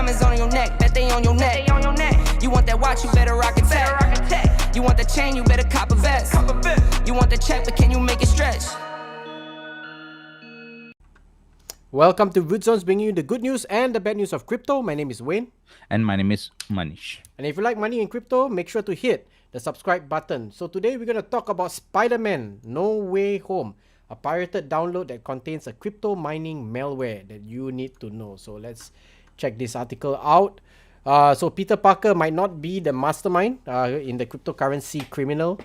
diamonds on your neck, bet they on your neck. You want that watch, you better rock a tech. You want the chain, you better cop a vest. You want the check, but can you make it stretch? Welcome to Root Zones, bringing you the good news and the bad news of crypto. My name is Wayne. And my name is Manish. And if you like money in crypto, make sure to hit the subscribe button. So today we're going to talk about SpiderMan, No Way Home, a pirated download that contains a crypto mining malware that you need to know. So let's check this article out. So Peter Parker might not be the mastermind in the cryptocurrency criminal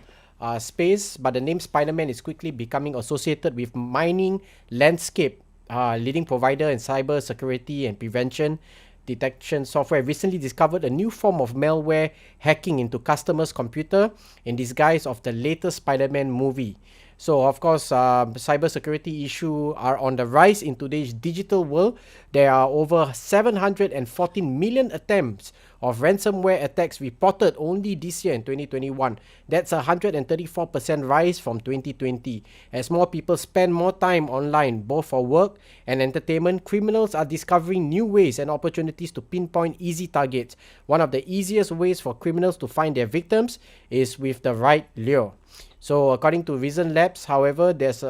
space, but the name SpiderMan is quickly becoming associated with mining landscape. Leading provider in cyber security and prevention detection software recently discovered a new form of malware hacking into customers' computer in disguise of the latest Spider-Man movie. So, of course, cybersecurity issues are on the rise in today's digital world. There are over 714 million attempts of ransomware attacks reported only this year in 2021. That's a 134% rise from 2020. As more people spend more time online, both for work and entertainment, criminals are discovering new ways and opportunities to pinpoint easy targets. One of the easiest ways for criminals to find their victims is with the right lure. So according to Reason Labs, however, there's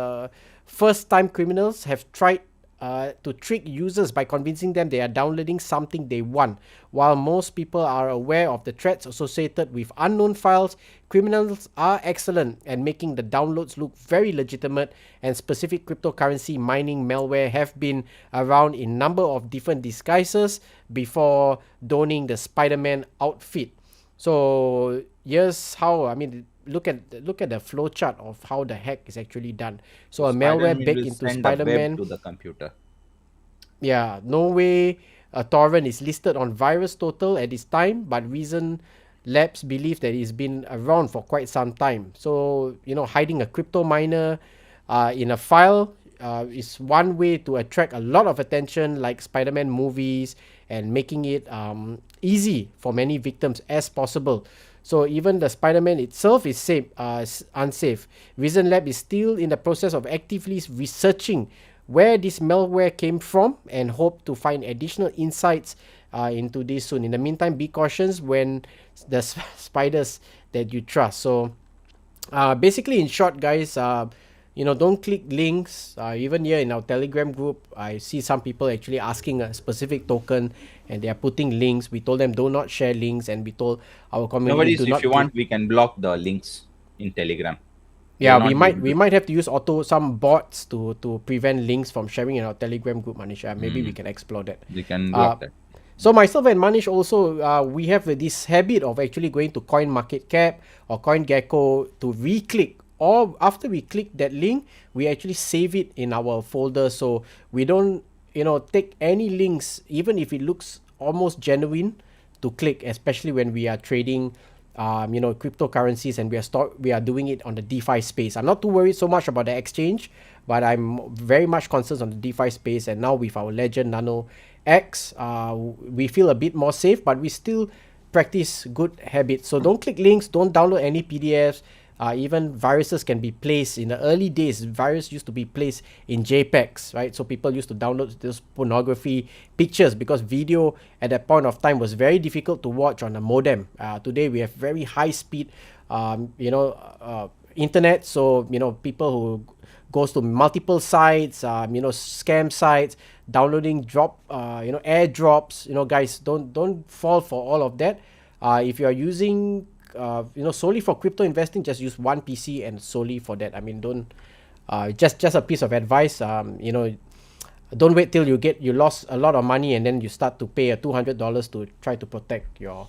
first-time criminals have tried to trick users by convincing them they are downloading something they want. While most people are aware of the threats associated with unknown files, criminals are excellent at making the downloads look very legitimate, and specific cryptocurrency mining malware have been around in a number of different disguises before donning the Spider-Man outfit. So here's how, look at the flow chart of how the hack is actually done. So a malware baked into Spider-Man to the computer. Yeah, no way a torrent is listed on VirusTotal at this time, but Reason Labs believe that it's been around for quite some time. So, hiding a crypto miner in a file is one way to attract a lot of attention, like Spider-Man movies, and making it easy for many victims as possible. So even the Spider-Man itself is unsafe. Reason Lab is still in the process of actively researching where this malware came from and hope to find additional insights into this soon. In the meantime, be cautious when the spiders that you trust. So basically, in short, guys, don't click links. Even here in our Telegram group, I see some people actually asking a specific token and they are putting links. We told them do not share links, and we told our community If you want, we can block the links in Telegram. Yeah, we might have to use some bots to prevent links from sharing in our Telegram group, Manish. Maybe we can explore that. We can block that. So myself and Manish also, we have this habit of actually going to CoinMarketCap or CoinGecko to re-click, or after we click that link, we actually save it in our folder, so we don't take any links, even if it looks almost genuine, to click, especially when we are trading cryptocurrencies and we are doing it on the DeFi space. I'm not too worried so much about the exchange, but I'm very much concerned on the DeFi space. And now with our Legend Nano X, we feel a bit more safe, but we still practice good habits. So don't click links, don't download any PDFs. Even viruses can be placed in the early days. Virus used to be placed in JPEGs, right? So people used to download those pornography pictures because video at that point of time was very difficult to watch on a modem. Today we have very high speed, internet. So people who goes to multiple sites, scam sites, downloading airdrops. Guys, don't fall for all of that. If you are using solely for crypto investing, just use one PC and solely for that. Don't just a piece of advice. Don't wait till you lost a lot of money and then you start to pay $200 to try to protect your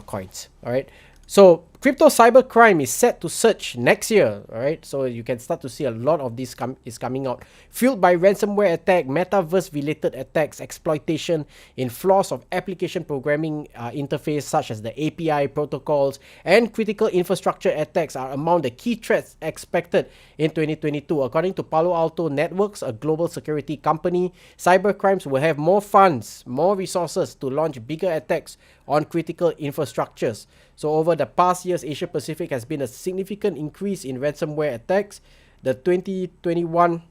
coins. All right. So crypto cybercrime is set to surge next year, all right? So you can start to see a lot of this is coming out, fueled by ransomware attack, metaverse-related attacks, exploitation in flaws of application programming interface such as the API protocols, and critical infrastructure attacks are among the key threats expected in 2022. According to Palo Alto Networks, a global security company, cybercrimes will have more funds, more resources to launch bigger attacks on critical infrastructures. So over the past years, Asia Pacific has been a significant increase in ransomware attacks. The 2021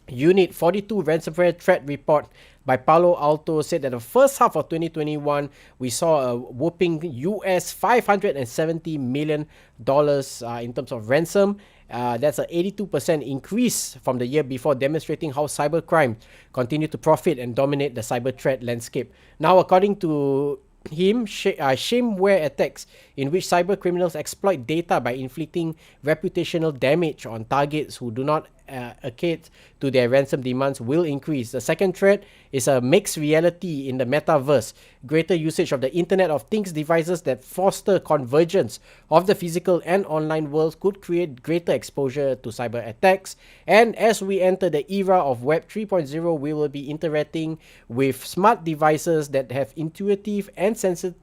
Unit 42 ransomware threat report by Palo Alto said that the first half of 2021, we saw a whopping US $570 million in terms of ransom. That's an 82% increase from the year before, demonstrating how cybercrime continue to profit and dominate the cyber threat landscape. Now, according to him, shameware attacks in which cyber criminals exploit data by inflicting reputational damage on targets who do not adhere to their ransom demands will increase. The second threat is a mixed reality in the metaverse. Greater usage of the Internet of Things devices that foster convergence of the physical and online worlds could create greater exposure to cyber attacks. And as we enter the era of Web 3.0, we will be interacting with smart devices that have intuitive and sensory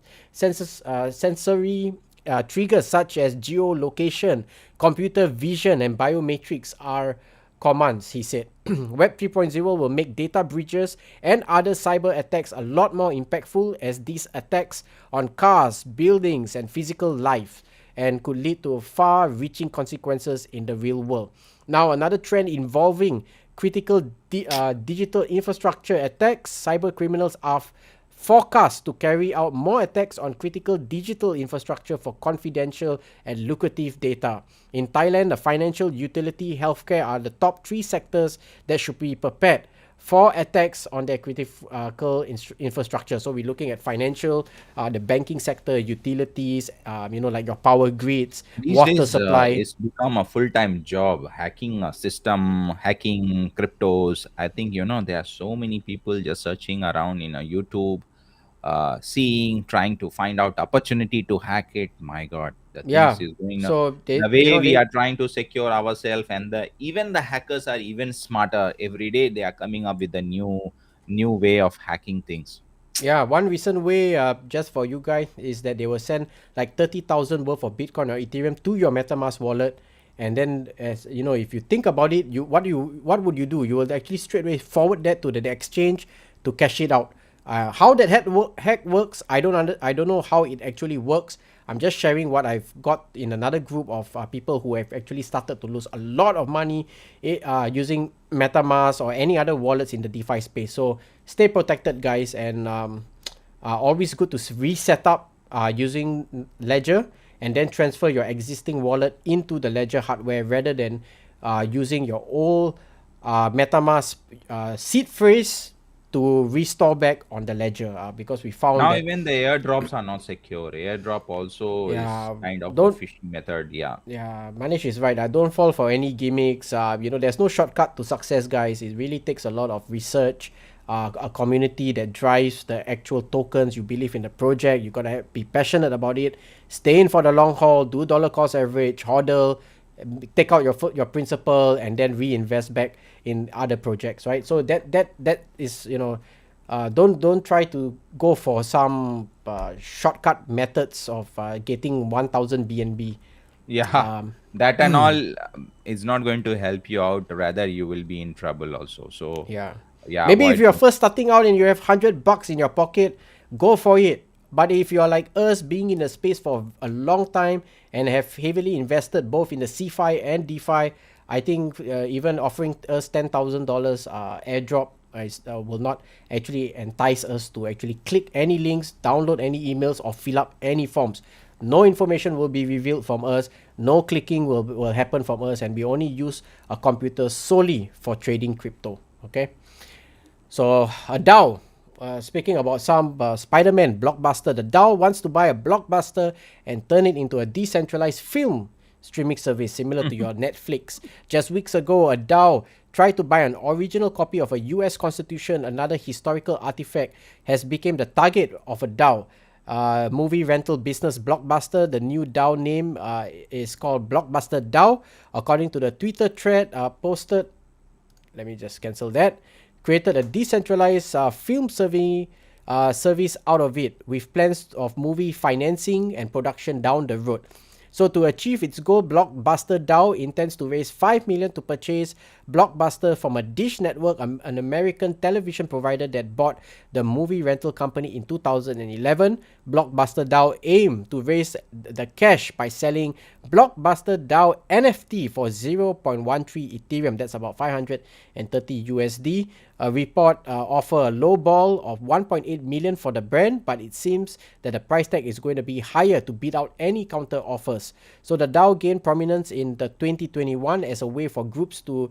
triggers such as geolocation, computer vision, and biometrics are commands, he said. Web 3.0 will make data breaches and other cyber attacks a lot more impactful, as these attacks on cars, buildings, and physical life and could lead to far-reaching consequences in the real world. Now, another trend involving critical digital infrastructure attacks. Cyber criminals are forecast to carry out more attacks on critical digital infrastructure for confidential and lucrative data. In Thailand, the financial, utility, healthcare are the top 3 sectors that should be prepared for attacks on their critical infrastructure. So we're looking at financial, the banking sector, utilities, like your power grids, These water days, supply. it's become a full-time job. Hacking a system, hacking cryptos. I think there are so many people just searching around in a YouTube, trying to find out opportunity to hack it. My God, the things Yeah. is going. So The way we are trying to secure ourselves, and even the hackers are even smarter. Every day they are coming up with a new way of hacking things. Yeah, one recent way, just for you guys, is that they will send like 30,000 worth of Bitcoin or Ethereum to your Metamask wallet, and then, as you know, if you think about it, what would you do? You will actually straight away forward that to the exchange to cash it out. How that hack works, I don't know how it actually works. I'm just sharing what I've got in another group of people who have actually started to lose a lot of money using MetaMask or any other wallets in the DeFi space. So stay protected, guys, and always good to reset up using Ledger and then transfer your existing wallet into the Ledger hardware rather than using your old MetaMask seed phrase to restore back on the Ledger, because we found Now that even the airdrops are not secure. Airdrop also is kind of a don't phishing method. Yeah. Manish is right. Don't fall for any gimmicks. There's no shortcut to success, guys. It really takes a lot of research, a community that drives the actual tokens. You believe in the project. You gotta be passionate about it. Stay in for the long haul. Do dollar cost average, hodl, take out your principal, and then reinvest back in other projects, right? So that is, don't try to go for some shortcut methods of getting 1000 BNB. Yeah, that and all is not going to help you out. Rather, you will be in trouble also. So Yeah. yeah, Maybe if avoid you're first starting out and you have $100 in your pocket, go for it. But if you're like us, being in the space for a long time and have heavily invested both in the CeFi and DeFi, I think even offering us $10,000 airdrop will not actually entice us to actually click any links, download any emails, or fill up any forms. No information will be revealed from us. No clicking will happen from us, and we only use a computer solely for trading crypto. Okay. So a DAO. Speaking about some SpiderMan blockbuster, the DAO wants to buy a blockbuster and turn it into a decentralized film streaming service similar to your Netflix. Just weeks ago, a DAO tried to buy an original copy of a US Constitution, another historical artifact, has become the target of a DAO. Movie rental business Blockbuster. The new DAO name is called Blockbuster DAO. According to the Twitter thread posted, let me just cancel that, created a decentralized film service out of it, with plans of movie financing and production down the road. So to achieve its goal, Blockbuster DAO intends to raise $5 million to purchase Blockbuster from a Dish Network, an American television provider that bought the movie rental company in 2011. Blockbuster DAO aimed to raise the cash by selling Blockbuster DAO NFT for 0.13 Ethereum. That's about 530 USD. a report offer a low ball of 1.8 million for the brand, but it seems that the price tag is going to be higher to beat out any counter offers. So the DAO gained prominence in the 2021 as a way for groups to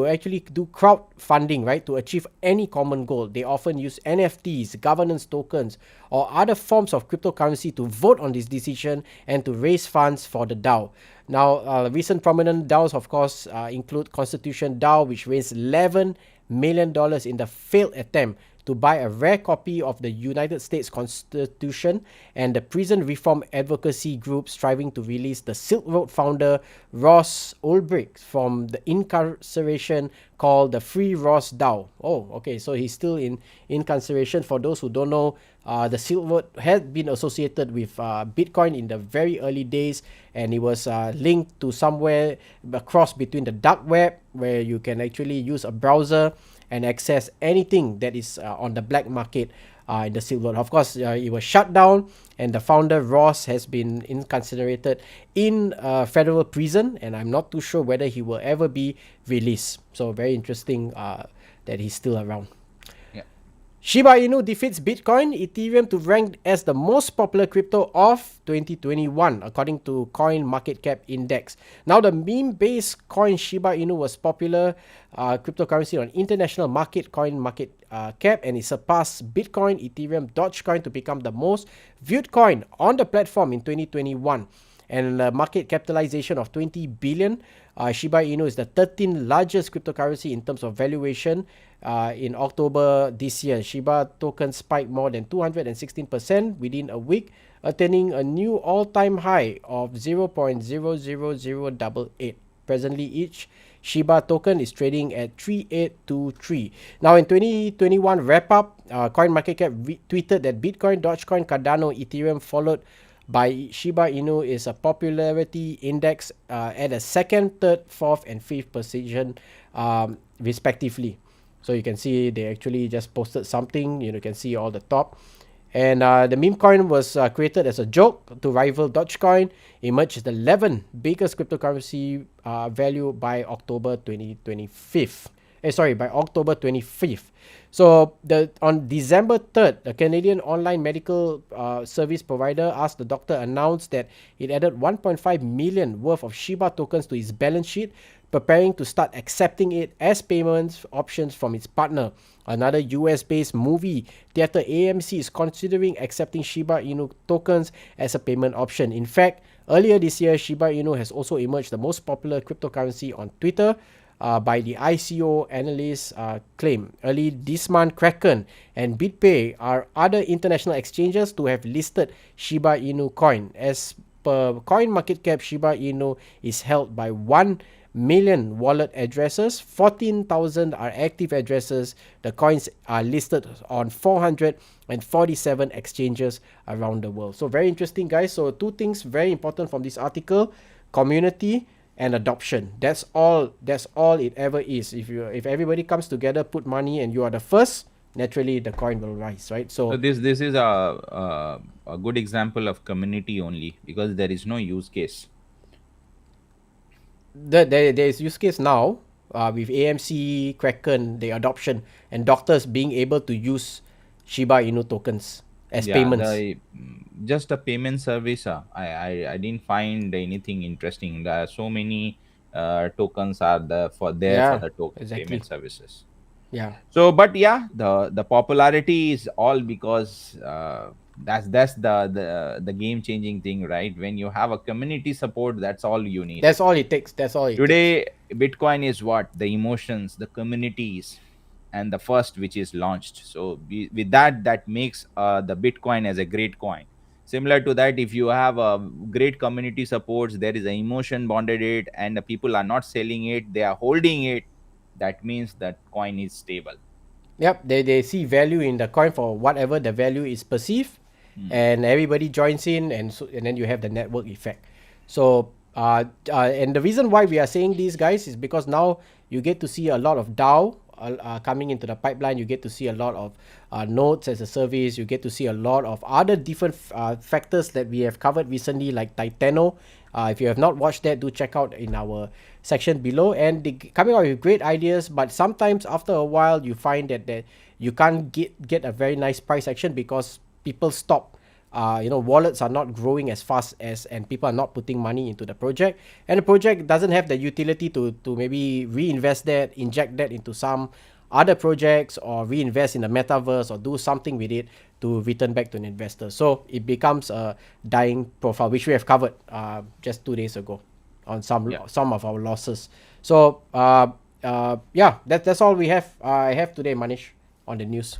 actually do crowdfunding, right, to achieve any common goal. They often use NFTs, governance tokens, or other forms of cryptocurrency to vote on this decision and to raise funds for the DAO. Now, recent prominent DAOs, of course, include Constitution DAO, which raised $11 million in the failed attempt to buy a rare copy of the United States Constitution, and the prison reform advocacy group striving to release the Silk Road founder Ross Ulbricht from the incarceration, called the Free Ross DAO. Oh, okay, so he's still in incarceration. For those who don't know, the Silk Road had been associated with Bitcoin in the very early days, and it was linked to somewhere across between the dark web, where you can actually use a browser and access anything that is on the black market in the Silk Road. Of course, it was shut down, and the founder Ross has been incarcerated in federal prison, and I'm not too sure whether he will ever be released. So very interesting that he's still around. Shiba Inu defeats Bitcoin, Ethereum to rank as the most popular crypto of 2021, according to Coin Market Cap Index. Now, the meme-based coin Shiba Inu was popular cryptocurrency on international market Coin Market Cap, and it surpassed Bitcoin, Ethereum, Dogecoin to become the most viewed coin on the platform in 2021. And market capitalization of 20 billion. Shiba Inu is the 13th largest cryptocurrency in terms of valuation. In October this year, Shiba token spiked more than 216% within a week, attaining a new all-time high of 0.00088. Presently, each Shiba token is trading at 3823. Now, in 2021 wrap-up, CoinMarketCap tweeted that Bitcoin, Dogecoin, Cardano, Ethereum, followed by Shiba Inu, is a popularity index at a second, third, fourth, and fifth position, respectively. So you can see they actually just posted something. You can see all the top. And the meme coin was created as a joke to rival Dogecoin, emerged as the 11th biggest cryptocurrency value by October 25th. By October 25th. So on December 3rd, the Canadian online medical service provider Ask the Doctor announced that it added 1.5 million worth of Shiba tokens to its balance sheet, preparing to start accepting it as payments options from its partner. Another US-based movie theater, AMC, is considering accepting Shiba Inu tokens as a payment option. In fact, earlier this year, Shiba Inu has also emerged the most popular cryptocurrency on Twitter, by the ICO analysts claim. Early this month, Kraken and BitPay are other international exchanges to have listed Shiba Inu coin. As per CoinMarketCap, Shiba Inu is held by 1 million wallet addresses, 14,000 are active addresses. The coins are listed on 447 exchanges around the world. So very interesting, guys. So two things very important from this article: community and adoption. That's all it ever is. If everybody comes together, put money, and you are the first, naturally the coin will rise, right? So this is a good example of community only, because there is no use case. there is use case now with AMC, Kraken, the adoption, and doctors being able to use Shiba Inu tokens as payments. Just a payment service. I didn't find anything interesting. There are so many tokens are there for the token payment services. Yeah. So, but yeah, the popularity is all because that's the game changing thing, right? When you have a community support, that's all you need. That's all it takes. Today, Bitcoin is what? The emotions, the communities, and the first which is launched. So with that makes the Bitcoin as a great coin. Similar to that, if you have a great community supports, there is an emotion bonded it, and the people are not selling it, they are holding it. That means that coin is stable. Yep, they see value in the coin for whatever the value is perceived, and everybody joins in, and then you have the network effect. So and the reason why we are saying these, guys, is because now you get to see a lot of DAO coming into the pipeline. You get to see a lot of nodes as a service. You get to see a lot of other different factors that we have covered recently, like Titano. If you have not watched that, do check out in our section below. And they coming out with great ideas, but sometimes after a while, you find that you can't get a very nice price action because people stop. Wallets are not growing as fast as, and people are not putting money into the project, and the project doesn't have the utility to maybe reinvest that, inject that into some other projects, or reinvest in the metaverse, or do something with it to return back to an investor. So it becomes a dying profile, which we have covered just 2 days ago on some Yeah. some of our losses. So yeah, that's all we have. I have today, Manish, on the news.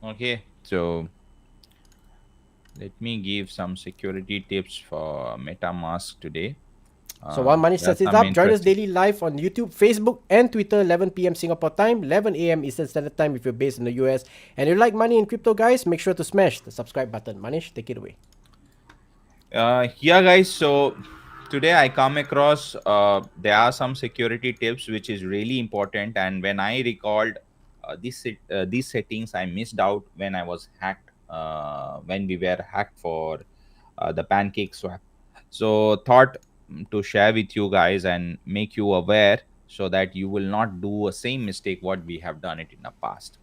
Okay. So let me give some security tips for MetaMask today. So while Manish There are sets it some up, join us interesting. daily live on YouTube, Facebook, and Twitter, 11 p.m. Singapore time, 11 a.m. Eastern Standard Time if you're based in the US. And if you like money in crypto, guys, make sure to smash the subscribe button. Manish, take it away. Yeah, guys. So today I come across there are some security tips which is really important. And when I recalled these settings, I missed out when I was hacked. When we were hacked for the pancake swap. So thought to share with you guys and make you aware so that you will not do a same mistake what we have done it in the past.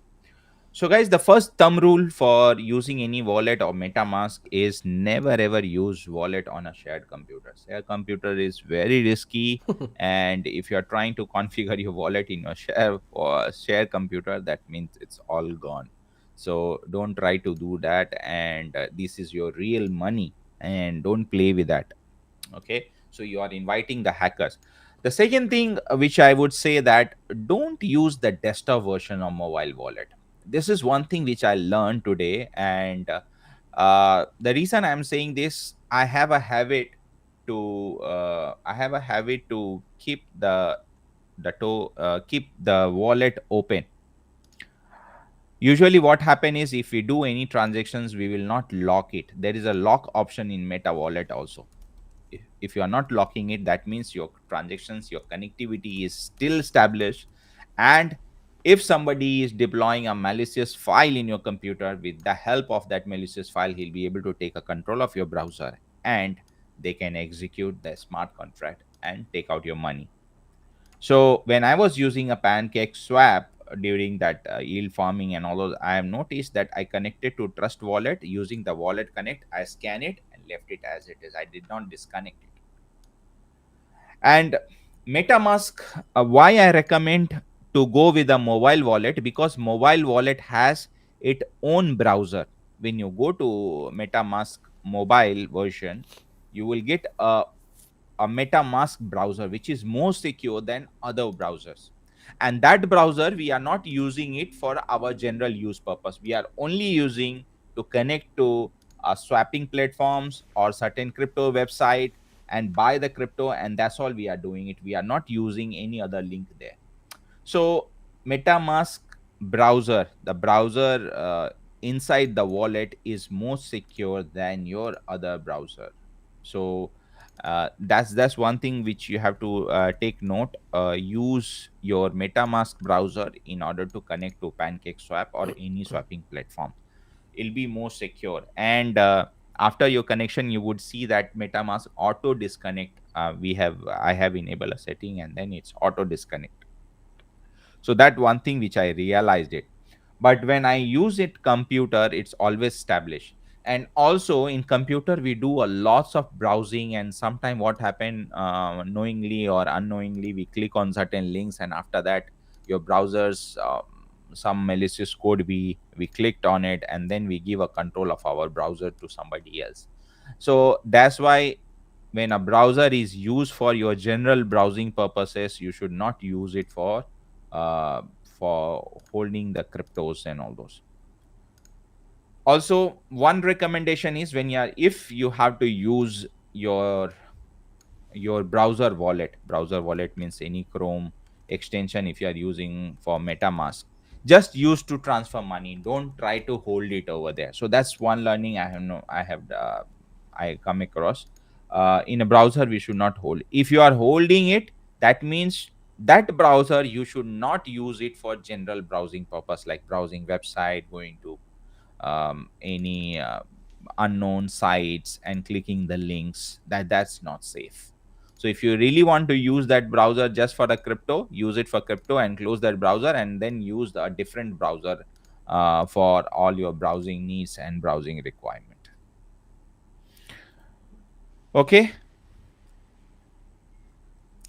So, guys, the first thumb rule for using any wallet or MetaMask is never ever use wallet on a shared computer. Shared computer is very risky, and if you are trying to configure your wallet in your share computer, that means it's all gone. So don't try to do that, and this is your real money, and don't play with that. Okay, so you are inviting the hackers. The second thing which I would say, that don't use the desktop version of mobile wallet. This is one thing which I learned today, and the reason I'm saying this, I have a habit to keep keep the wallet open. Usually what happen is, if we do any transactions, we will not lock it. There is a lock option in Meta wallet also. If you are not locking it, that means your transactions, your connectivity is still established. And if somebody is deploying a malicious file in your computer, with the help of that malicious file, he'll be able to take a control of your browser, and they can execute the smart contract and take out your money. So when I was using a pancake swap during that yield farming and all those, I have noticed that I connected to Trust Wallet. Using the Wallet Connect, I scan it and left it as it is. I did not disconnect it. And MetaMask, why I recommend to go with a mobile wallet, because mobile wallet has its own browser. When you go to MetaMask mobile version, you will get a MetaMask browser, which is more secure than other browsers. And that browser, we are not using it for our general use purpose. We are only using to connect to swapping platforms or certain crypto website and buy the crypto, and that's all we are doing it. We are not using any other link there. So MetaMask browser, the browser inside the wallet, is more secure than your other browser. So that's one thing which you have to take note. Use your MetaMask browser in order to connect to PancakeSwap or any swapping platform. It'll be more secure. And after your connection, you would see that MetaMask auto disconnect. I have enabled a setting, and then it's auto disconnect. So that one thing which I realized it. But when I use it computer, it's always established. And also in computer, we do a lots of browsing, and sometime what happen, knowingly or unknowingly, we click on certain links, and after that your browsers, some malicious code, we clicked on it, and then we give a control of our browser to somebody else. So that's why when a browser is used for your general browsing purposes, you should not use it for holding the cryptos and all those. Also, one recommendation is, when you are if you have to use your browser wallet means any Chrome extension, if you are using for MetaMask, just use to transfer money. Don't try to hold it over there. So that's one learning I come across. In a browser, we should not hold. If you are holding it, that means that browser, you should not use it for general browsing purpose, like browsing website, going to any unknown sites and clicking the links. That's not safe. So if you really want to use that browser just for the crypto, use it for crypto and close that browser, and then use a different browser for all your browsing needs and browsing requirement. Okay.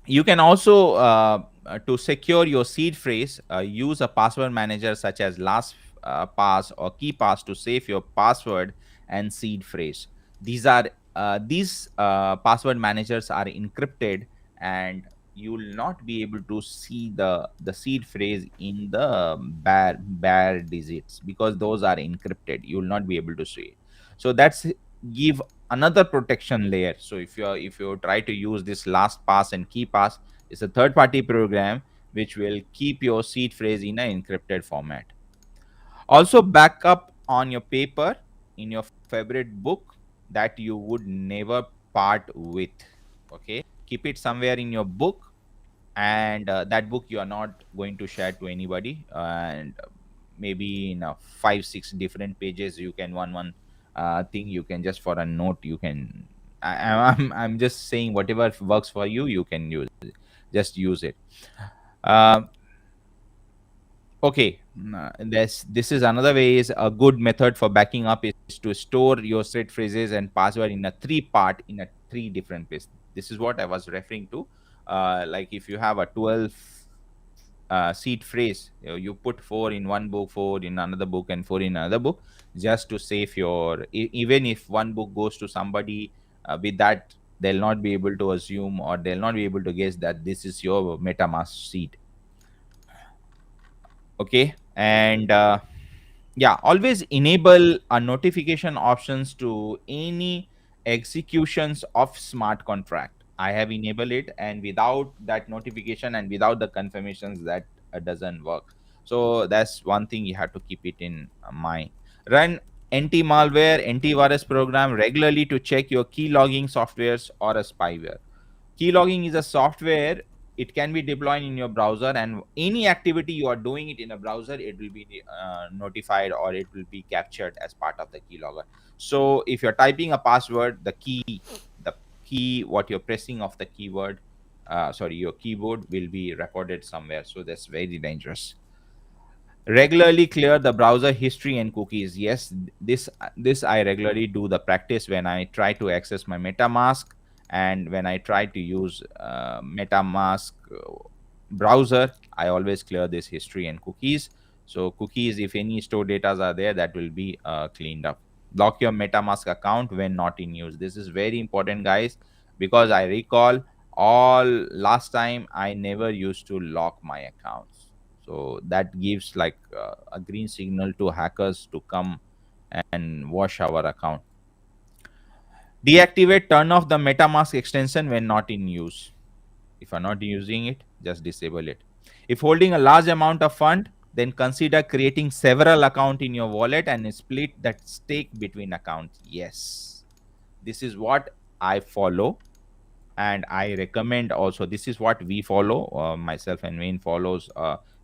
You can also to secure your seed phrase, use a password manager such as LastPass or KeyPass to save your password and seed phrase. These password managers are encrypted, and you will not be able to see the seed phrase in the bare digits, because those are encrypted. You will not be able to see it. So that's give another protection layer. So if you try to use this LastPass and KeyPass, it's a third party program which will keep your seed phrase in an encrypted format. Also, back up on your paper in your favorite book that you would never part with. Okay, keep it somewhere in your book, and that book you are not going to share to anybody, and maybe in 5-6 different pages, you can one thing, you can just for a note, you can I'm just saying whatever works for you, you can use it. Just use it. uh, okay. This is another way, is a good method for backing up is to store your set phrases and password in a three different place. This is what I was referring to. Like if you have a 12 seed phrase, you put 4 in one book, 4 in another book, and 4 in another book, just to save your even if one book goes to somebody, with that they'll not be able to assume, or they'll not be able to guess that this is your MetaMask seed. Okay. And yeah, always enable a notification options to any executions of smart contract. I have enabled it, and without that notification and without the confirmations, that doesn't work. So that's one thing you have to keep it in mind. Run anti-malware antivirus program regularly to check your key logging softwares or a spyware. Keylogging is a software. It can be deployed in your browser, and any activity you are doing it in a browser, it will be notified, or it will be captured as part of the keylogger. So if you're typing a password, the key what you're pressing of the keyword, sorry, your keyboard will be recorded somewhere. So that's very dangerous. Regularly clear the browser history and cookies. Yes, this I regularly do the practice when I try to access my MetaMask, and when I try to use MetaMask browser, I always clear this history and cookies. So cookies, if any stored data are there, that will be cleaned up. Lock your MetaMask account when not in use. This is very important, guys, because I recall all last time I never used to lock my accounts. So that gives like a green signal to hackers to come and wash our account. Deactivate, turn off the MetaMask extension when not in use. If you're not using it, just disable it. If holding a large amount of fund, then consider creating several accounts in your wallet and split that stake between accounts. Yes, this is what I follow, and I recommend also. This is what we follow. Myself and Wayne follows.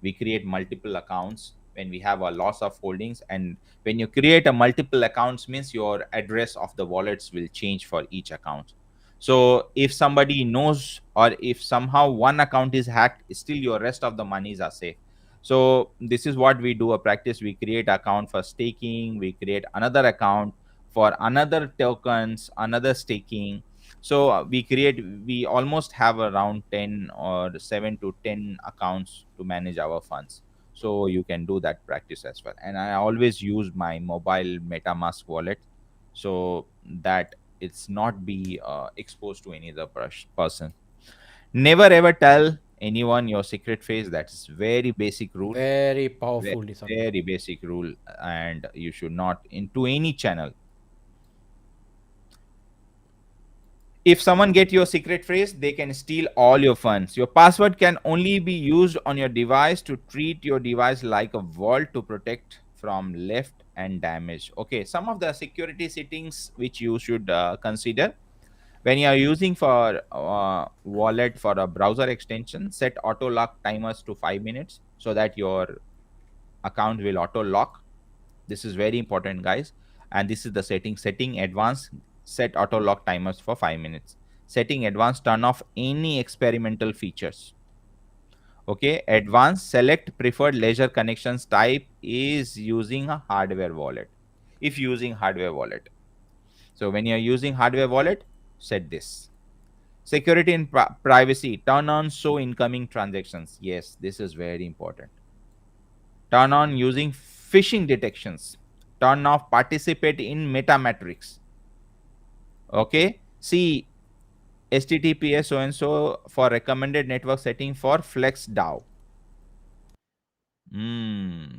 We create multiple accounts when we have a loss of holdings, and when you create a multiple accounts, means your address of the wallets will change for each account. So if somebody knows, or if somehow one account is hacked, still your rest of the monies are safe. So this is what we do a practice. We create account for staking, we create another account for another tokens, another staking. So we almost have around 10 or 7 to 10 accounts to manage our funds. So you can do that practice as well. And I always use my mobile MetaMask wallet, so that it's not be exposed to any other person. Never ever tell anyone your secret phrase. That's very basic rule. Very Ve- powerful, this one. Very basic rule, and you should not into any channel. If someone get your secret phrase, they can steal all your funds. Your password can only be used on your device to treat your device like a vault to protect from left and damage. Okay, some of the security settings which you should consider. When you are using for wallet for a browser extension, set auto lock timers to 5 minutes so that your account will auto lock. This is very important, guys. And this is the setting advanced, set auto lock timers for 5 minutes. Setting advanced, turn off any experimental features. Okay, advanced, select preferred ledger connections type is using a hardware wallet. If using hardware wallet, so when you're using hardware wallet, set this. Security and privacy, turn on show incoming transactions. Yes, this is very important. Turn on using phishing detections. Turn off participate in metamatrix. Okay, see https so and so for recommended network setting for flex DAO.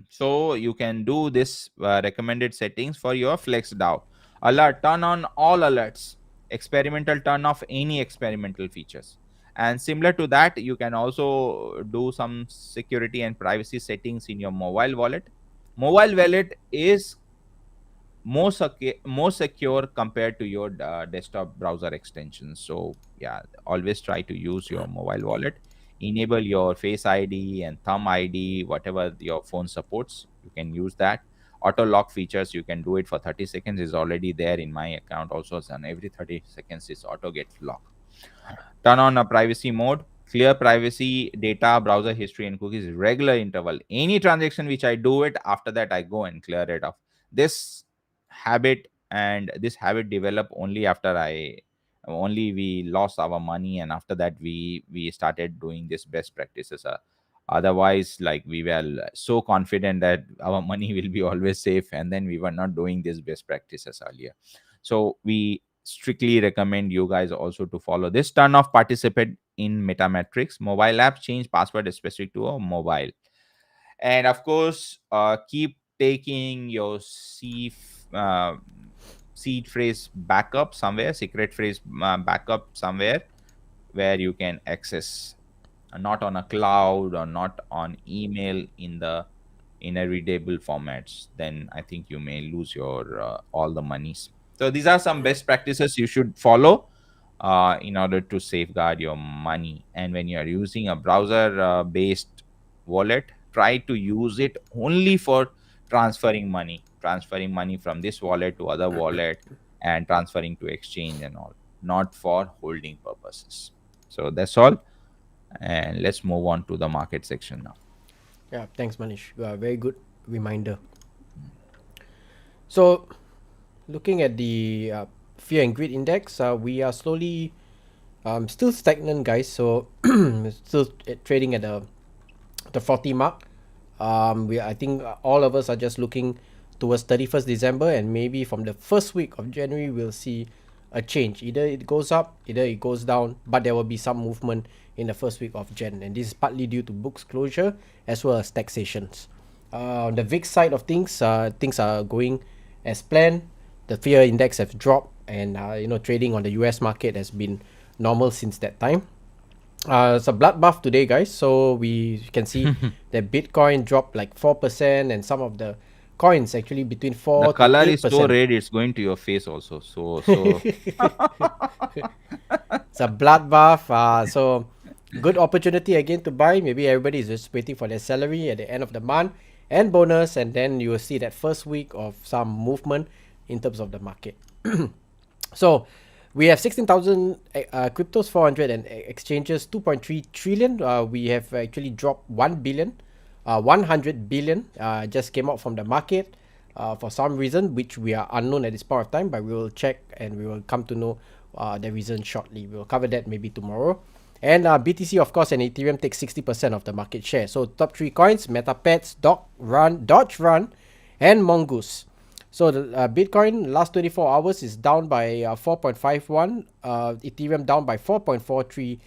So you can do this recommended settings for your flex DAO. Alert, turn on all alerts. Experimental, turn off any experimental features. And similar to that, you can also do some security and privacy settings in your mobile wallet. Mobile wallet is more secure compared to your desktop browser extensions. So yeah, always try to use your mobile wallet. Enable your face ID and thumb ID, whatever your phone supports, you can use that. Auto lock features, you can do it for 30 seconds, is already there in my account also, and every 30 seconds is auto gets locked. Turn on a privacy mode. Clear privacy data, browser history, and cookies regular interval. Any transaction which I do it, after that I go and clear it off. This habit developed only after only we lost our money, and after that we started doing this best practices. Otherwise, like, we were so confident that our money will be always safe, and then we were not doing this best practices earlier. So we strictly recommend you guys also to follow this. Turn off participate in metamatrix. Mobile app change password specific to a mobile. And of course, keep taking your seed phrase backup somewhere, secret phrase backup somewhere where you can access, not on a cloud or not on email in a readable formats. Then I think you may lose your all the monies. So these are some best practices you should follow in order to safeguard your money. And when you are using a browser based wallet, try to use it only for transferring money from this wallet to other wallet, and transferring to exchange and all, not for holding purposes. So that's all, and let's move on to the market section now. Yeah, thanks, Manish. Very good reminder. So, looking at the fear and greed index, we are slowly still stagnant, guys. So, still trading at the 40 mark. I think all of us are just looking towards 31st December, and maybe from the first week of January, we'll see a change. Either it goes up, either it goes down, but there will be some movement in the first week of Jan, and this is partly due to books closure as well as taxations. On the VIX side of things are going as planned. The fear index have dropped, and trading on the US market has been normal since that time. It's a bloodbath today, guys. So we can see that Bitcoin dropped like 4%, and some of the coins actually between 4 The to color 8%. is so red, it's going to your face also. So It's a bloodbath. So good opportunity again to buy. Maybe everybody is just waiting for their salary at the end of the month and bonus, and then you will see that first week of some movement in terms of the market. So we have 16,000 cryptos, 400 and exchanges, 2.3 trillion. We have actually dropped 1 billion. 100 billion just came out from the market for some reason, which we are unknown at this point of time, but we will check and we will come to know the reason shortly. We will cover that maybe tomorrow. And BTC, of course, and Ethereum take 60% of the market share. So top 3 coins: MetaPets, Dodge Run, and Mongoose. So the Bitcoin last 24 hours is down by 4.51, Ethereum down by 4.43,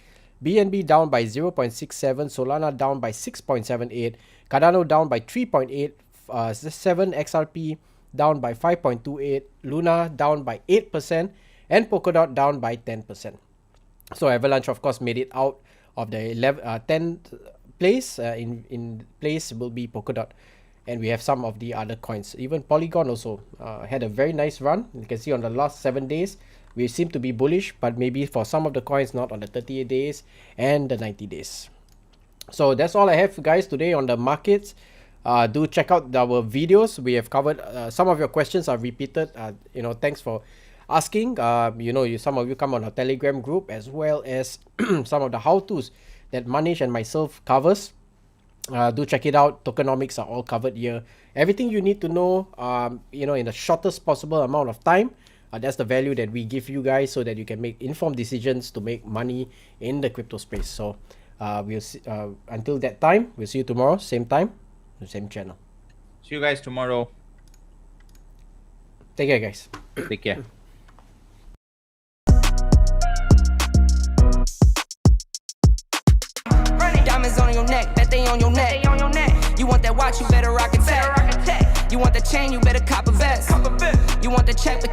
BNB down by 0.67, Solana down by 6.78, Cardano down by 3.8, 7 XRP down by 5.28, Luna down by 8%, and Polkadot down by 10%. So Avalanche, of course, made it out of the 10th place. In place will be Polkadot. And we have some of the other coins. Even Polygon also had a very nice run. You can see on the last 7 days, we seem to be bullish, but maybe for some of the coins not on the 38 days and the 90 days. So that's all I have, guys, today on the markets. Do check out our videos. We have covered some of your questions are repeated. Thanks for asking. Some of you come on our Telegram group, as well as some of the how-tos that Manish and myself covers. Do check it out. Tokenomics are all covered here. Everything you need to know, in the shortest possible amount of time. That's the value that we give you guys, so that you can make informed decisions to make money in the crypto space. So we'll see, until that time, we'll see you tomorrow, same time, same channel. See you guys tomorrow. Take care, guys. Take care. Diamonds on your neck, bet they on your neck. You want that watch, you better rock it tech. You want the chain, you better cop a vest. You want the check, but